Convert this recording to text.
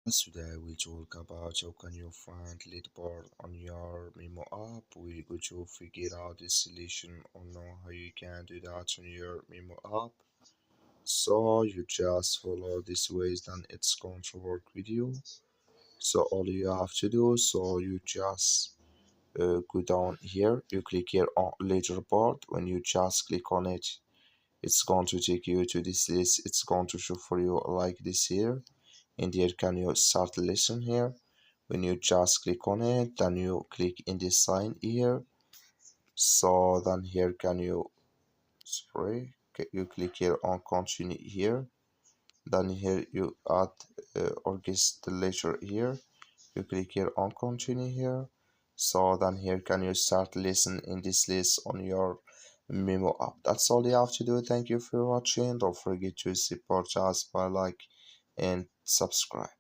Today we talk about how can you find leaderboard on your Mimo app. We go to figure out the solution on how you can do that on your Mimo app. So you just follow this ways, then it's going to work with you. So all you have to do, so you just go down here. You click here on leaderboard. When you just click on it, it's going to take you to this list. It's going to show for you like this here. And here can you start lesson here. When you just click on it, then you click in the sign here. So then here can you, sorry, you click here on continue here. Then here you add or guess the letter here. You click here on continue here. So then here can you start listen in this list on your Memo app. That's all you have to do. Thank you for watching. Don't forget to support us by like and subscribe.